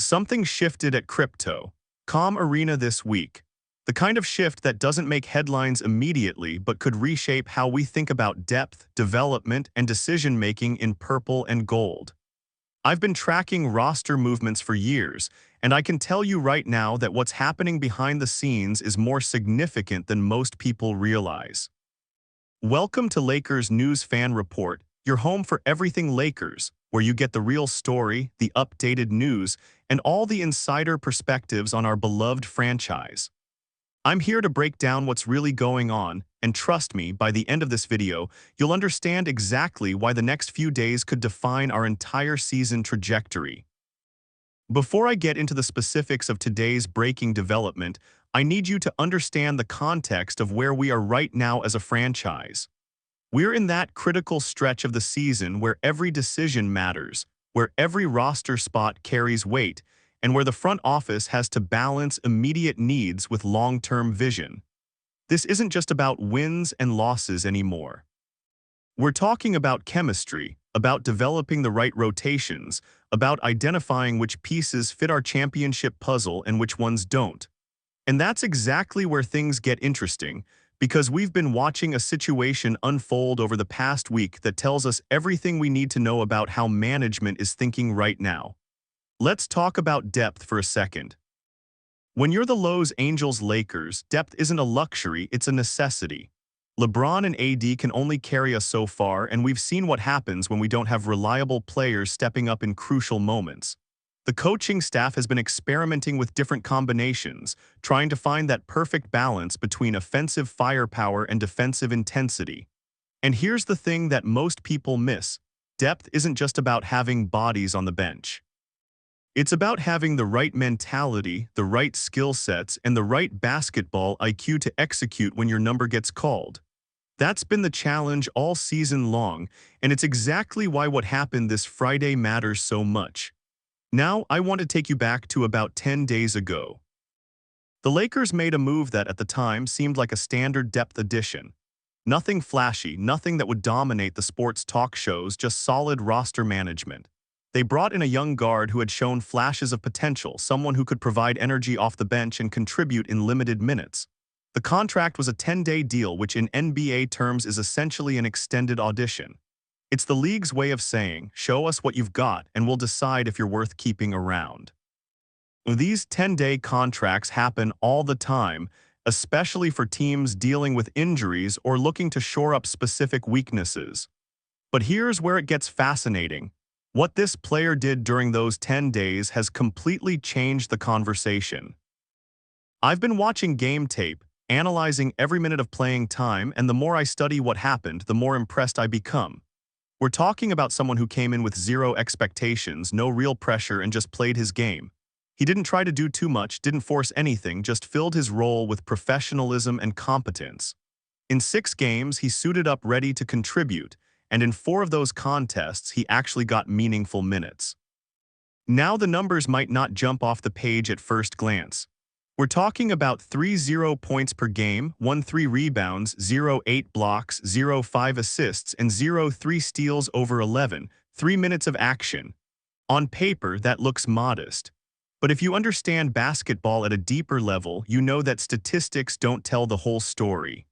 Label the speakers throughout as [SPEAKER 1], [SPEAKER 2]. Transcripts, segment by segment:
[SPEAKER 1] Something shifted at crypto.com arena this week. The kind of shift that doesn't make headlines immediately but could reshape how we think about depth, development, and decision-making in purple and gold. I've been tracking roster movements for years, and I can tell you right now that what's happening behind the scenes is more significant than most people realize. Welcome to Lakers News Fan Report, your home for everything Lakers, where you get the real story, the updated news, and all the insider perspectives on our beloved franchise. I'm here to break down what's really going on, and trust me, by the end of this video, you'll understand exactly why the next few days could define our entire season trajectory. Before I get into the specifics of today's breaking development, I need you to understand the context of where we are right now as a franchise. We're in that critical stretch of the season where every decision matters, where every roster spot carries weight, and where the front office has to balance immediate needs with long-term vision. This isn't just about wins and losses anymore. We're talking about chemistry, about developing the right rotations, about identifying which pieces fit our championship puzzle and which ones don't. And that's exactly where things get interesting, because we've been watching a situation unfold over the past week that tells us everything we need to know about how management is thinking right now. Let's talk about depth for a second. When you're the Los Angeles Lakers, depth isn't a luxury, it's a necessity. LeBron and AD can only carry us so far, and we've seen what happens when we don't have reliable players stepping up in crucial moments. The coaching staff has been experimenting with different combinations, trying to find that perfect balance between offensive firepower and defensive intensity. And here's the thing that most people miss. Depth isn't just about having bodies on the bench. It's about having the right mentality, the right skill sets, and the right basketball IQ to execute when your number gets called. That's been the challenge all season long, and it's exactly why what happened this Friday matters so much. Now, I want to take you back to about 10 days ago. The Lakers made a move that at the time seemed like a standard depth addition. Nothing flashy, nothing that would dominate the sports talk shows, just solid roster management. They brought in a young guard who had shown flashes of potential, someone who could provide energy off the bench and contribute in limited minutes. The contract was a 10-day deal, which in NBA terms is essentially an extended audition. It's the league's way of saying, show us what you've got and we'll decide if you're worth keeping around. These 10-day contracts happen all the time, especially for teams dealing with injuries or looking to shore up specific weaknesses. But here's where it gets fascinating. What this player did during those 10 days has completely changed the conversation. I've been watching game tape, analyzing every minute of playing time, and the more I study what happened, the more impressed I become. We're talking about someone who came in with zero expectations, no real pressure, and just played his game. He didn't try to do too much, didn't force anything, just filled his role with professionalism and competence. In 6 games, he suited up ready to contribute, and in 4 of those contests, he actually got meaningful minutes. Now the numbers might not jump off the page at first glance. We're talking about 3.0 points per game, 1.3 rebounds, 0.8 blocks, 0.5 assists, and 0.3 steals over 11, 3 minutes of action. On paper, that looks modest. But if you understand basketball at a deeper level, you know that statistics don't tell the whole story.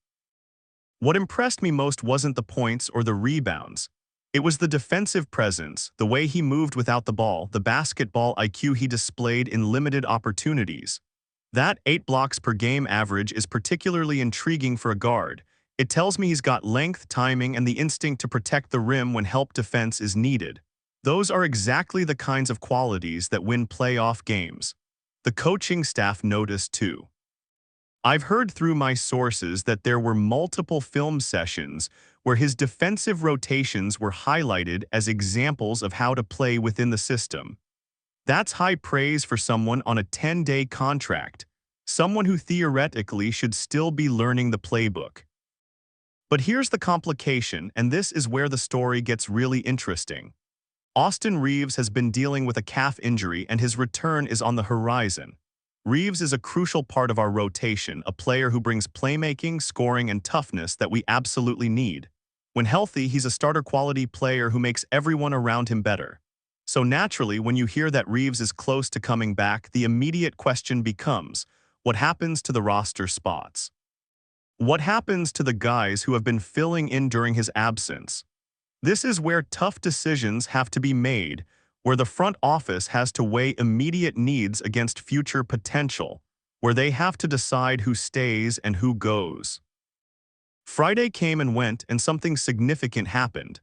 [SPEAKER 1] What impressed me most wasn't the points or the rebounds. It was the defensive presence, the way he moved without the ball, the basketball IQ he displayed in limited opportunities. That 8 blocks per game average is particularly intriguing for a guard. It tells me he's got length, timing, and the instinct to protect the rim when help defense is needed. Those are exactly the kinds of qualities that win playoff games. The coaching staff noticed too. I've heard through my sources that there were multiple film sessions where his defensive rotations were highlighted as examples of how to play within the system. That's high praise for someone on a 10-day contract, someone who theoretically should still be learning the playbook. But here's the complication, and this is where the story gets really interesting. Austin Reaves has been dealing with a calf injury, and his return is on the horizon. Reaves is a crucial part of our rotation, a player who brings playmaking, scoring, and toughness that we absolutely need. When healthy, he's a starter-quality player who makes everyone around him better. So naturally, when you hear that Reeves is close to coming back, the immediate question becomes, what happens to the roster spots? What happens to the guys who have been filling in during his absence? This is where tough decisions have to be made, where the front office has to weigh immediate needs against future potential, where they have to decide who stays and who goes. Friday came and went, and something significant happened.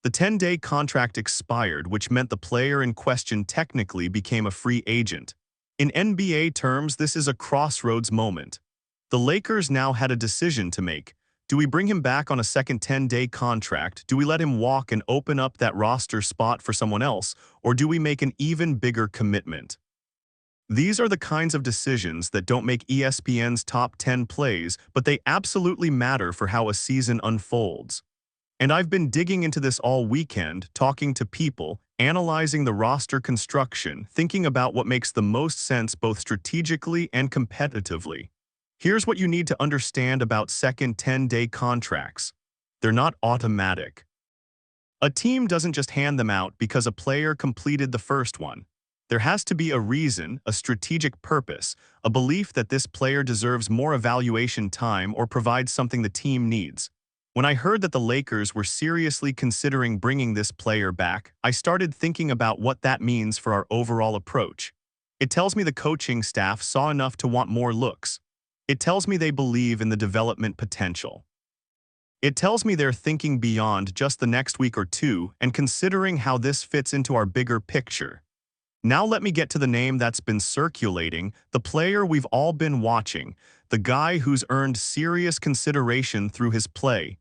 [SPEAKER 1] The 10-day contract expired, which meant the player in question technically became a free agent. In NBA terms, this is a crossroads moment. The Lakers now had a decision to make. Do we bring him back on a second 10-day contract? Do we let him walk and open up that roster spot for someone else? Or do we make an even bigger commitment? These are the kinds of decisions that don't make ESPN's top 10 plays, but they absolutely matter for how a season unfolds. And I've been digging into this all weekend, talking to people, analyzing the roster construction, thinking about what makes the most sense both strategically and competitively. Here's what you need to understand about second 10-day contracts. They're not automatic. A team doesn't just hand them out because a player completed the first one. There has to be a reason, a strategic purpose, a belief that this player deserves more evaluation time or provides something the team needs. When I heard that the Lakers were seriously considering bringing this player back, I started thinking about what that means for our overall approach. It tells me the coaching staff saw enough to want more looks. It tells me they believe in the development potential. It tells me they're thinking beyond just the next week or two and considering how this fits into our bigger picture. Now let me get to the name that's been circulating, the player we've all been watching, the guy who's earned serious consideration through his play,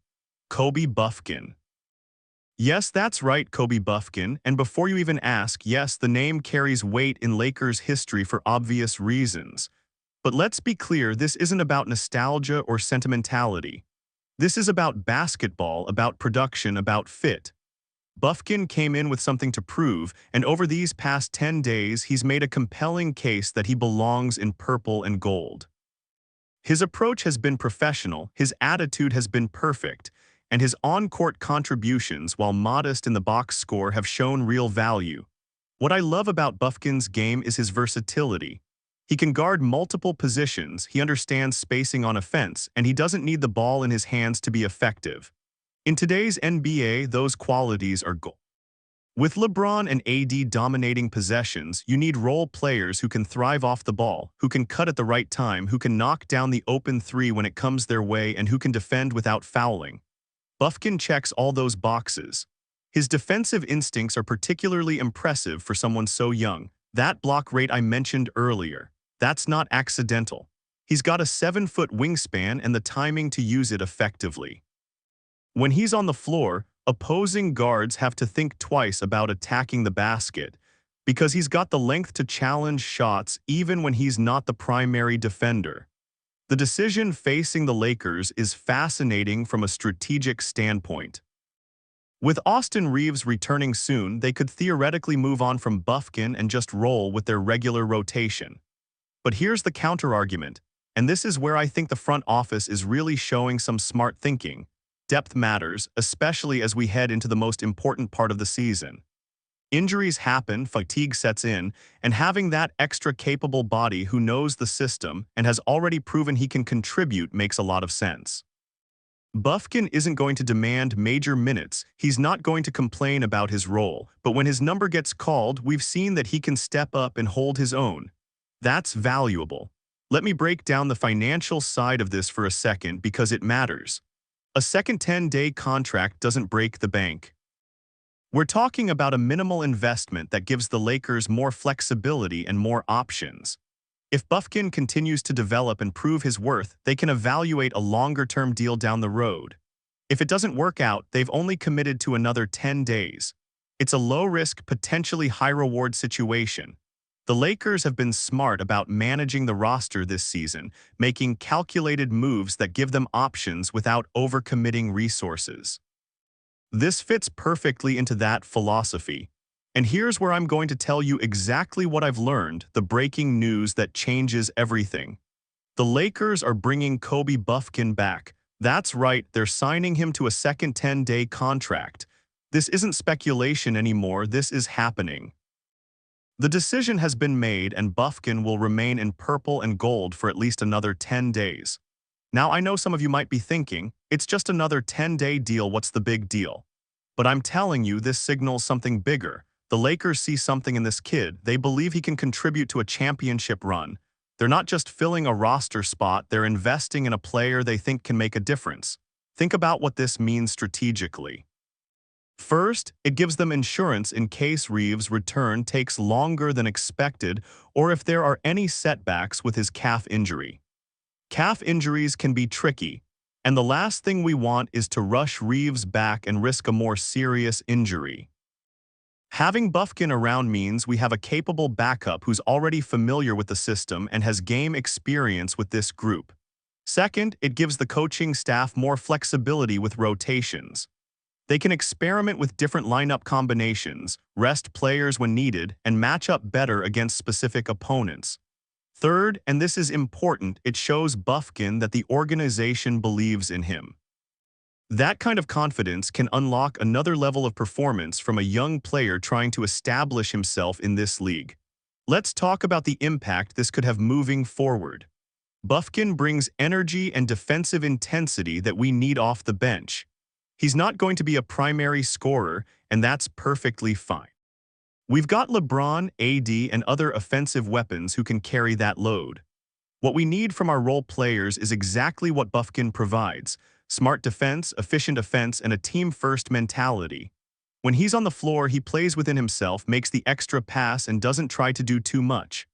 [SPEAKER 1] Kobe Buffkin. Yes, that's right, Kobe Buffkin, and before you even ask, yes, the name carries weight in Lakers history for obvious reasons. But let's be clear, this isn't about nostalgia or sentimentality. This is about basketball, about production, about fit. Buffkin came in with something to prove, and over these past 10 days, he's made a compelling case that he belongs in purple and gold. His approach has been professional, his attitude has been perfect, and his on-court contributions, while modest in the box score, have shown real value. What I love about Buffkin's game is his versatility. He can guard multiple positions, he understands spacing on offense, and he doesn't need the ball in his hands to be effective. In today's NBA, those qualities are gold. With LeBron and AD dominating possessions, you need role players who can thrive off the ball, who can cut at the right time, who can knock down the open three when it comes their way, and who can defend without fouling. Buffkin checks all those boxes. His defensive instincts are particularly impressive for someone so young. That block rate I mentioned earlier, that's not accidental. He's got a 7-foot wingspan and the timing to use it effectively. When he's on the floor, opposing guards have to think twice about attacking the basket because he's got the length to challenge shots even when he's not the primary defender. The decision facing the Lakers is fascinating from a strategic standpoint. With Austin Reeves returning soon, they could theoretically move on from Buffkin and just roll with their regular rotation. But here's the counterargument, and this is where I think the front office is really showing some smart thinking. Depth matters, especially as we head into the most important part of the season. Injuries happen, fatigue sets in, and having that extra capable body who knows the system and has already proven he can contribute makes a lot of sense. Buffkin isn't going to demand major minutes, he's not going to complain about his role, but when his number gets called, we've seen that he can step up and hold his own. That's valuable. Let me break down the financial side of this for a second because it matters. A second 10-day contract doesn't break the bank. We're talking about a minimal investment that gives the Lakers more flexibility and more options. If Buffkin continues to develop and prove his worth, they can evaluate a longer-term deal down the road. If it doesn't work out, they've only committed to another 10 days. It's a low-risk, potentially high-reward situation. The Lakers have been smart about managing the roster this season, making calculated moves that give them options without overcommitting resources. This fits perfectly into that philosophy. And here's where I'm going to tell you exactly what I've learned, the breaking news that changes everything. The Lakers are bringing Kobe Buffkin back. That's right, they're signing him to a second 10-day contract. This isn't speculation anymore, this is happening. The decision has been made and Buffkin will remain in purple and gold for at least another 10 days. Now I know some of you might be thinking, it's just another 10-day deal, what's the big deal? But I'm telling you, this signals something bigger. The Lakers see something in this kid. They believe he can contribute to a championship run. They're not just filling a roster spot, they're investing in a player they think can make a difference. Think about what this means strategically. First, it gives them insurance in case Reeves' return takes longer than expected or if there are any setbacks with his calf injury. Calf injuries can be tricky, and the last thing we want is to rush Reeves back and risk a more serious injury. Having Bufkin around means we have a capable backup who's already familiar with the system and has game experience with this group. Second, it gives the coaching staff more flexibility with rotations. They can experiment with different lineup combinations, rest players when needed, and match up better against specific opponents. Third, and this is important, it shows Buffkin that the organization believes in him. That kind of confidence can unlock another level of performance from a young player trying to establish himself in this league. Let's talk about the impact this could have moving forward. Buffkin brings energy and defensive intensity that we need off the bench. He's not going to be a primary scorer, and that's perfectly fine. We've got LeBron, AD, and other offensive weapons who can carry that load. What we need from our role players is exactly what Buffkin provides: smart defense, efficient offense, and a team-first mentality. When he's on the floor, he plays within himself, makes the extra pass, and doesn't try to do too much.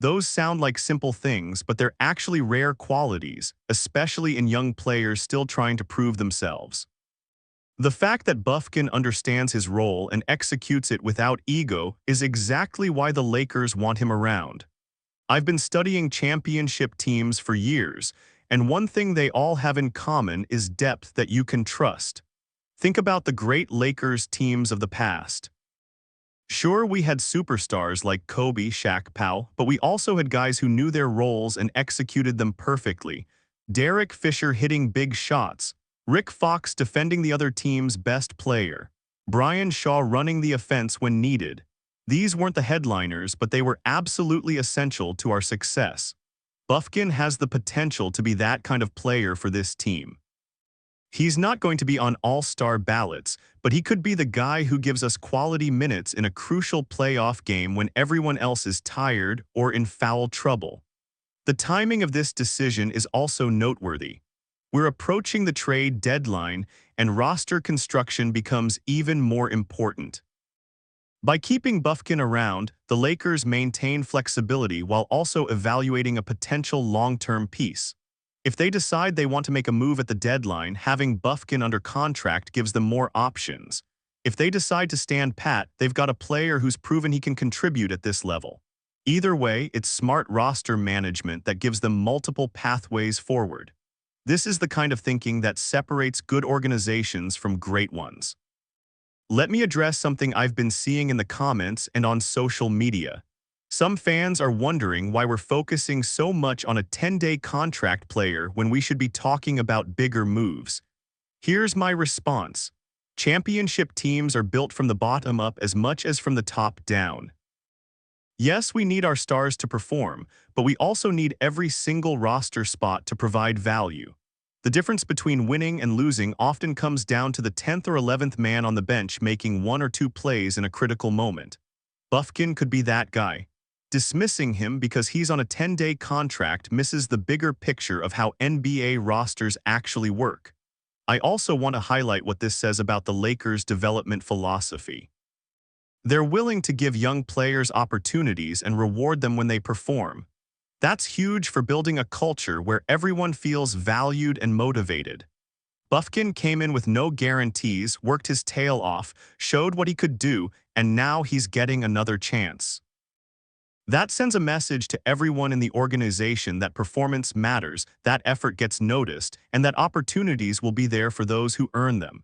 [SPEAKER 1] Those sound like simple things, but they're actually rare qualities, especially in young players still trying to prove themselves. The fact that Buffkin understands his role and executes it without ego is exactly why the Lakers want him around. I've been studying championship teams for years, and one thing they all have in common is depth that you can trust. Think about the great Lakers teams of the past. Sure, we had superstars like Kobe, Shaq, Powell, but we also had guys who knew their roles and executed them perfectly. Derek Fisher hitting big shots, Rick Fox defending the other team's best player, Brian Shaw running the offense when needed. These weren't the headliners, but they were absolutely essential to our success. Buffkin has the potential to be that kind of player for this team. He's not going to be on all-star ballots, but he could be the guy who gives us quality minutes in a crucial playoff game when everyone else is tired or in foul trouble. The timing of this decision is also noteworthy. We're approaching the trade deadline, and roster construction becomes even more important. By keeping Buffkin around, the Lakers maintain flexibility while also evaluating a potential long-term piece. If they decide they want to make a move at the deadline, having Buffkin under contract gives them more options. If they decide to stand pat, they've got a player who's proven he can contribute at this level. Either way, it's smart roster management that gives them multiple pathways forward. This is the kind of thinking that separates good organizations from great ones. Let me address something I've been seeing in the comments and on social media. Some fans are wondering why we're focusing so much on a 10-day contract player when we should be talking about bigger moves. Here's my response. Championship teams are built from the bottom up as much as from the top down. Yes, we need our stars to perform, but we also need every single roster spot to provide value. The difference between winning and losing often comes down to the 10th or 11th man on the bench making one or two plays in a critical moment. Buffkin could be that guy. Dismissing him because he's on a 10-day contract misses the bigger picture of how NBA rosters actually work. I also want to highlight what this says about the Lakers' development philosophy. They're willing to give young players opportunities and reward them when they perform. That's huge for building a culture where everyone feels valued and motivated. Buffkin came in with no guarantees, worked his tail off, showed what he could do, and now he's getting another chance. That sends a message to everyone in the organization that performance matters, that effort gets noticed, and that opportunities will be there for those who earn them.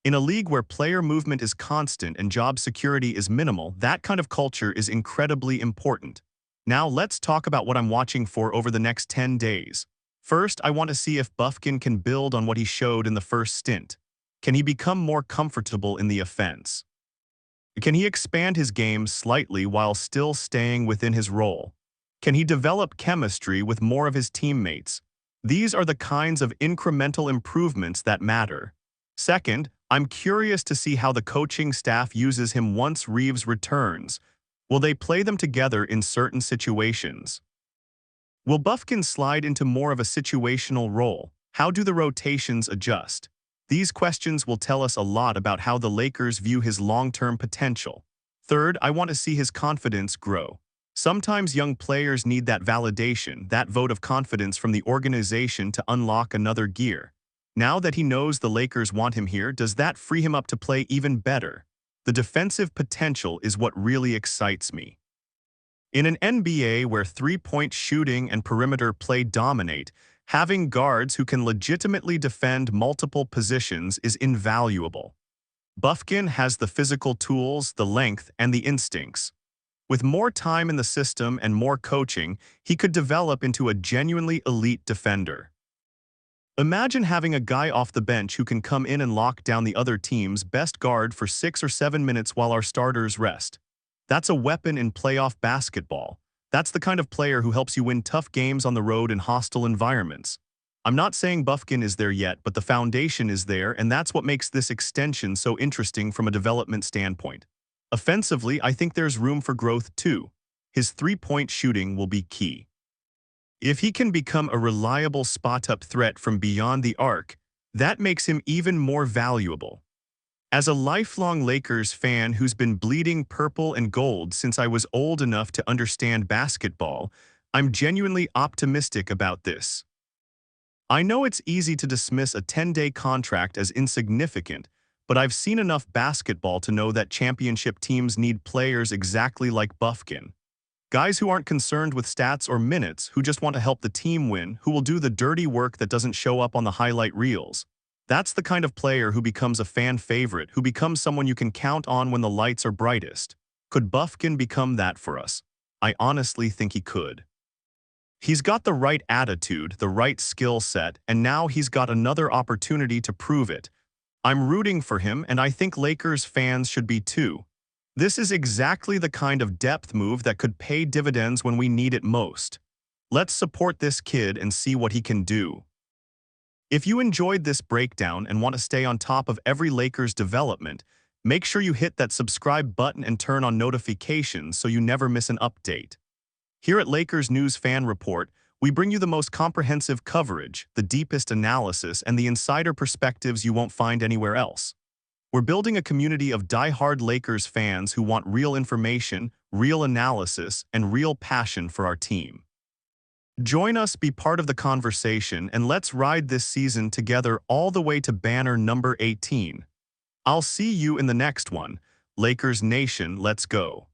[SPEAKER 1] In a league where player movement is constant and job security is minimal, that kind of culture is incredibly important. Now let's talk about what I'm watching for over the next 10 days. First, I want to see if Buffkin can build on what he showed in the first stint. Can he become more comfortable in the offense? Can he expand his game slightly while still staying within his role? Can he develop chemistry with more of his teammates? These are the kinds of incremental improvements that matter. Second, I'm curious to see how the coaching staff uses him once Reeves returns. Will they play them together in certain situations? Will Buffkin slide into more of a situational role? How do the rotations adjust? These questions will tell us a lot about how the Lakers view his long-term potential. Third, I want to see his confidence grow. Sometimes young players need that validation, that vote of confidence from the organization to unlock another gear. Now that he knows the Lakers want him here, does that free him up to play even better? The defensive potential is what really excites me. In an NBA where three-point shooting and perimeter play dominate, having guards who can legitimately defend multiple positions is invaluable. Buffkin has the physical tools, the length, and the instincts. With more time in the system and more coaching, he could develop into a genuinely elite defender. Imagine having a guy off the bench who can come in and lock down the other team's best guard for 6 or 7 minutes while our starters rest. That's a weapon in playoff basketball. That's the kind of player who helps you win tough games on the road in hostile environments. I'm not saying Buffkin is there yet, but the foundation is there, and that's what makes this extension so interesting from a development standpoint. Offensively, I think there's room for growth too. His three-point shooting will be key. If he can become a reliable spot-up threat from beyond the arc, that makes him even more valuable. As a lifelong Lakers fan who's been bleeding purple and gold since I was old enough to understand basketball, I'm genuinely optimistic about this. I know it's easy to dismiss a 10-day contract as insignificant, but I've seen enough basketball to know that championship teams need players exactly like Buffkin. Guys who aren't concerned with stats or minutes, who just want to help the team win, who will do the dirty work that doesn't show up on the highlight reels. That's the kind of player who becomes a fan favorite, who becomes someone you can count on when the lights are brightest. Could Buffkin become that for us? I honestly think he could. He's got the right attitude, the right skill set, and now he's got another opportunity to prove it. I'm rooting for him, and I think Lakers fans should be too. This is exactly the kind of depth move that could pay dividends when we need it most. Let's support this kid and see what he can do. If you enjoyed this breakdown and want to stay on top of every Lakers development, make sure you hit that subscribe button and turn on notifications so you never miss an update. Here at Lakers News Fan Report, we bring you the most comprehensive coverage, the deepest analysis, and the insider perspectives you won't find anywhere else. We're building a community of die-hard Lakers fans who want real information, real analysis, and real passion for our team. Join us, be part of the conversation, and let's ride this season together all the way to banner number 18. I'll see you in the next one. Lakers Nation, let's go.